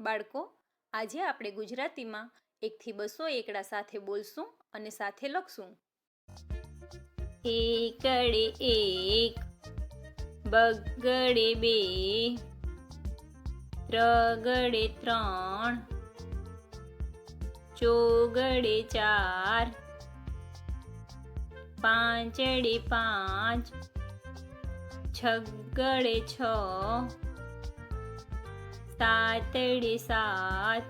બાળકો, આજે આપણે ગુજરાતીમાં 1 થી 200 એકડા સાથે બોલશું અને સાથે લખશું. એકડે એક, બગડે બે, ત્રગડે ત્રણ, ચોગડે ચાર, પાંચડે પાંચ, છગડે છ, સાતડે સાત,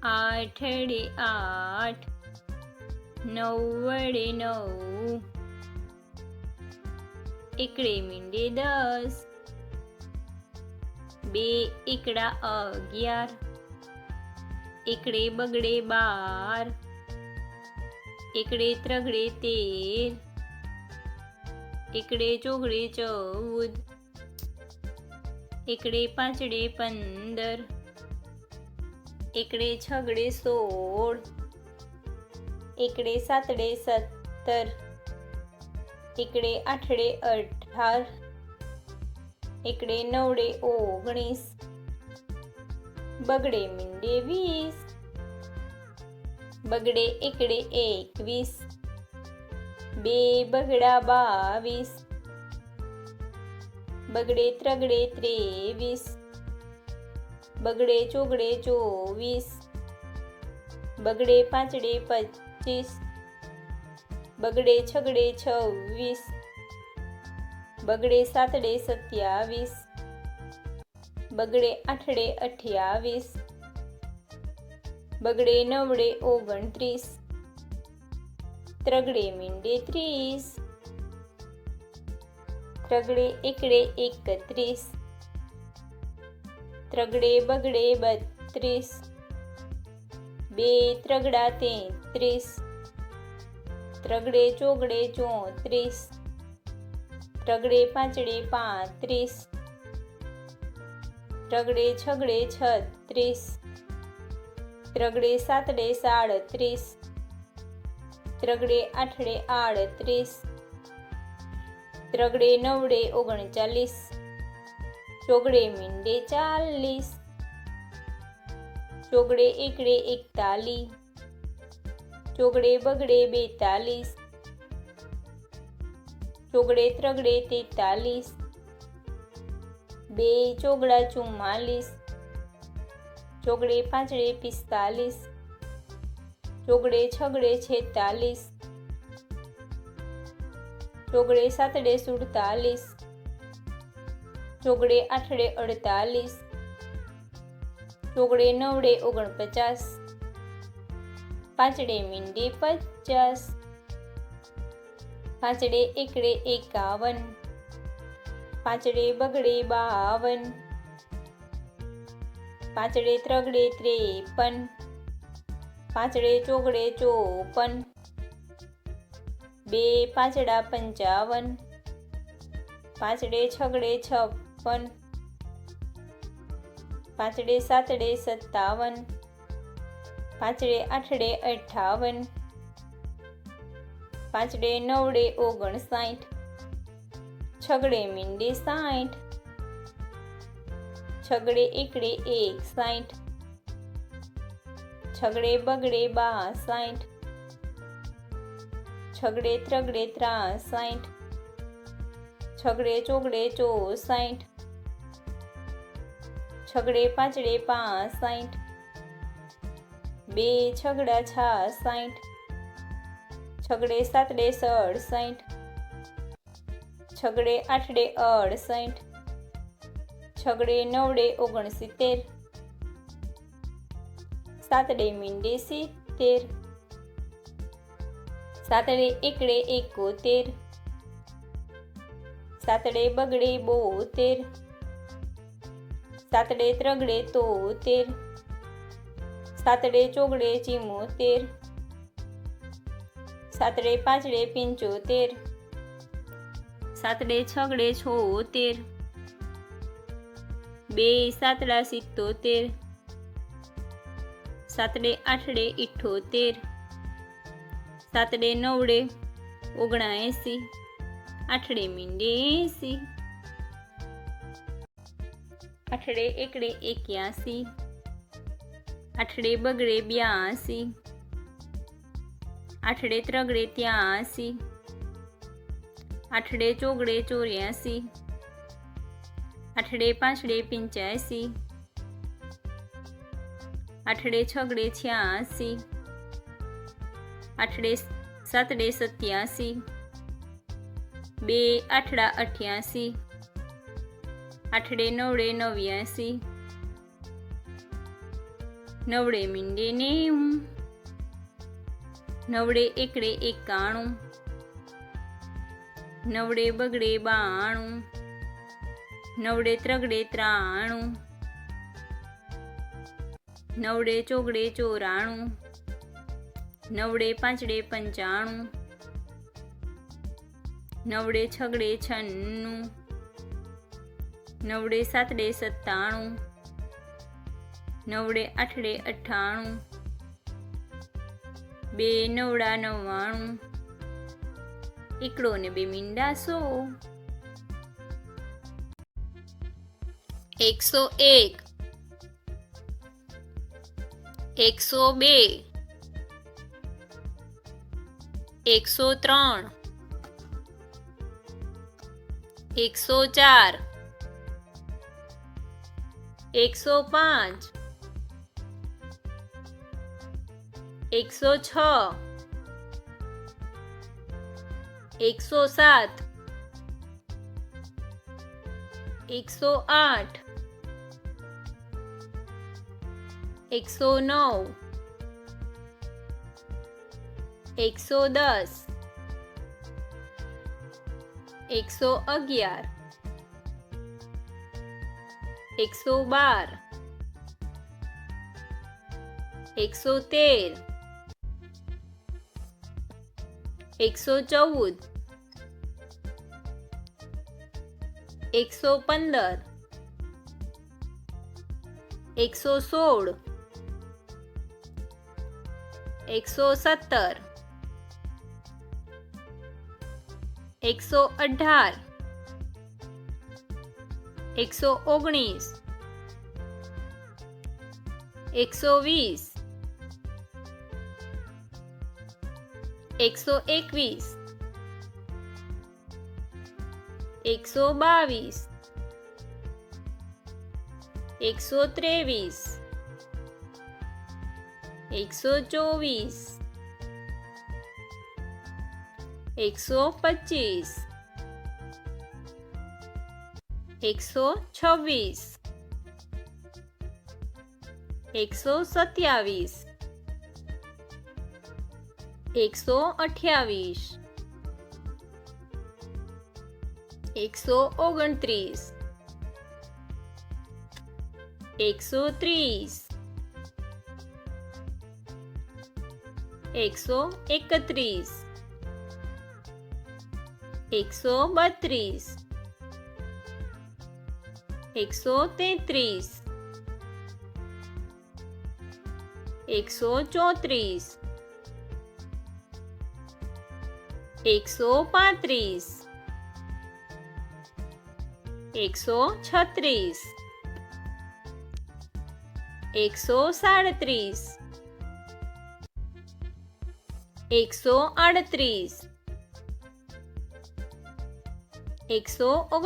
આઠડે આઠ, નવડે નવ, એકડે મીંડે 10, બે એકડા 11, એકડે બગડે 12, એકડે ત્રગડે 13, એકડે ચોગડે 14, એકડે પાંચડે 15, એકડે છગડે 16, એકડે સાતડે 17, એકડે આઠડે 18, એકડે નવડે 19, બગડે મીંડે 20, બગડે એકડે 21, બે બગડા 22, બગડે ત્રગડે 23, બગડે ચોગડે 24, બગડે પાંચડે 25, બગડે છગડે 26, બગડે સાતડે 27, બગડે આઠડે 28, બગડે નવડે 29, ત્રગડે મીંડે 30, ત્રગડે એકડે 31, ત્રગડે બગડે 32, બે ત્રગડા 33, ત્રગડે ચોગડે 34, ત્રગડે પાંચડે 35, ત્રગડે છગડે 36, ત્રગડે સાતડે 37, ત્રગડે આઠડે 38, ત્રગડે નવડે 39, ચોગડે મીંડે 40, ચોગડે એકડે 41, ચોગડે બગડે 42, ચોગડે ત્રગડે 43, બે ચોગડા 44, ચોગડે પાંચડે 45, ચોગડે છગડે 46, ચોગડે સાતડે 47, ચોગડે આઠડે 48, ચોગડે નવડે 49, પાંચડે મીંડે 50, પાંચડે એકડે 51, પાંચડે બગડે 52, પાંચડે ત્રગડે 53, પાંચડે ચોગડે 54, બે પાંચડા 55, પાંચડે છગડે 56, પાંચડે સાતડે 57, પાંચડે આઠડે 58, પાંચડે નવડે 59, છગડે મીંડે 60, છગડે એકડે 61, છગડે બગડે 62, છગડે ત્રગડે 63, છગડે ચોગડે 64, છગડે પાંચડે 65, બે છગડા 66, છગડે સાતડે 67, છગડે આઠડે 68, છગડે નવડે 69, સાતડે મીંડે 70, સાતડે એકડે 71, સાતડે બગડે 72, સાતડે ત્રગડે 73, સાતડે ચોગડે 74, સાતડે પાંચડે 75, સાતડે છગડે 76, બે સાતડા 77, સાતડે આઠડે 78, સાતડે નવડે 79, આઠડે મીંડે 80, આઠડે એકડે 81, આઠડે બગડે 82, આઠડે ત્રગડે 83, આઠડે ચોગડે 84, આઠડે પાંચડે 85, આઠડે છગડે 86, આઠડે સાતડે 87, બે આઠડા 88, આઠડે નવડે 89, નવડે મીંડે 90, નવડે એકડે 91, નવડે બગડે 92, નવડે ત્રગડે 93, નવડે ચોગડે 94, નવડે પાંચડે 95, નવડે છગડે 96, નવડે સાતડે 97, નવડે આઠડે 98, બે નવડા 99, એકડો ને બે મીંડા 100, 101, 102, 103, 104, 105, 106, 107, 108, 109, 110, 111, 112, 113, 114, 115, 116, 117, 118, 119, 120, 121, 122, 123, 124, 125, 126, 127, 128, 129, 130, 131, 132, 133, 134, 135, 136, 137, 138,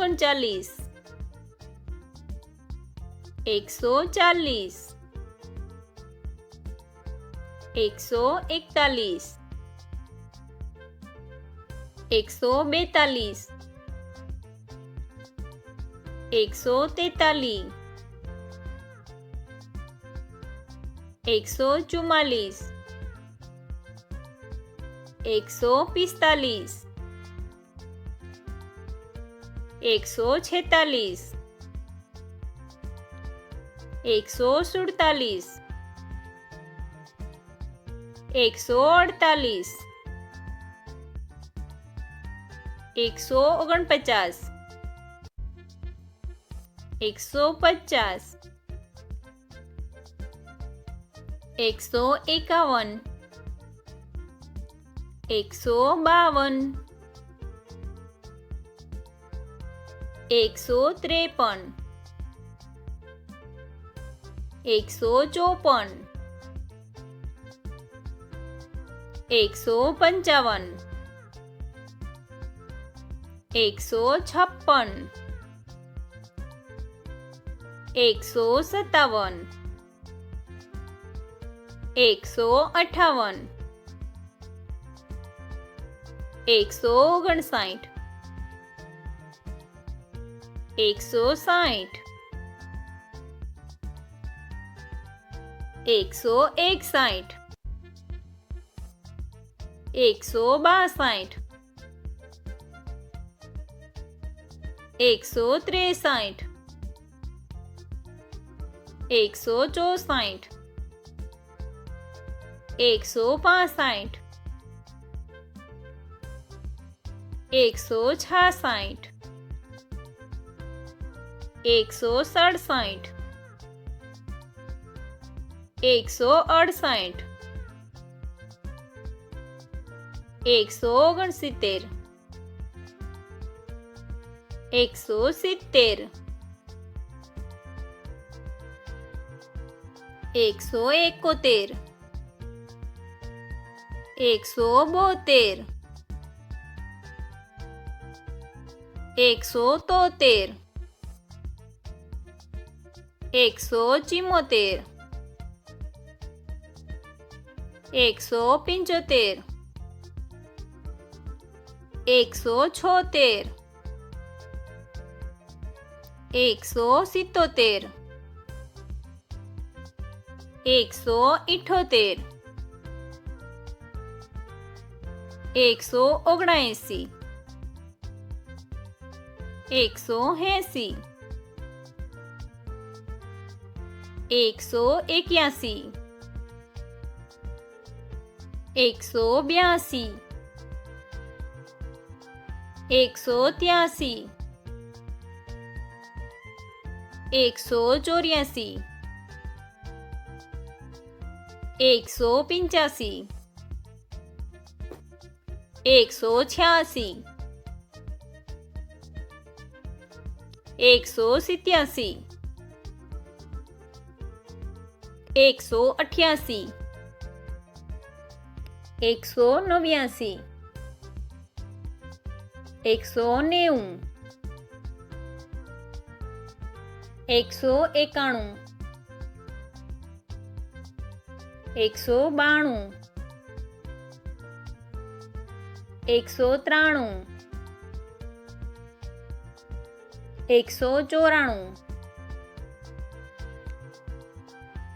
139, 140, 141, 142, 143, 144, 145, 146, 147, 148, 149, 150, 151, 152, 153, 154 155 156 157 158 159 160 161 162 163 164 165 166 167 168 169 170 171 172 173 174 175 176 177 178 179 180 181 182 183 184 185 186 187 188 189 190 191 192 193 194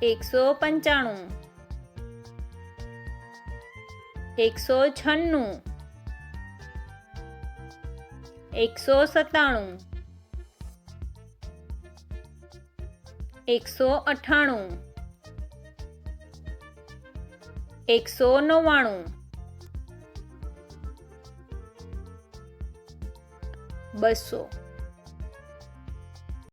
195 196 197 198 199 200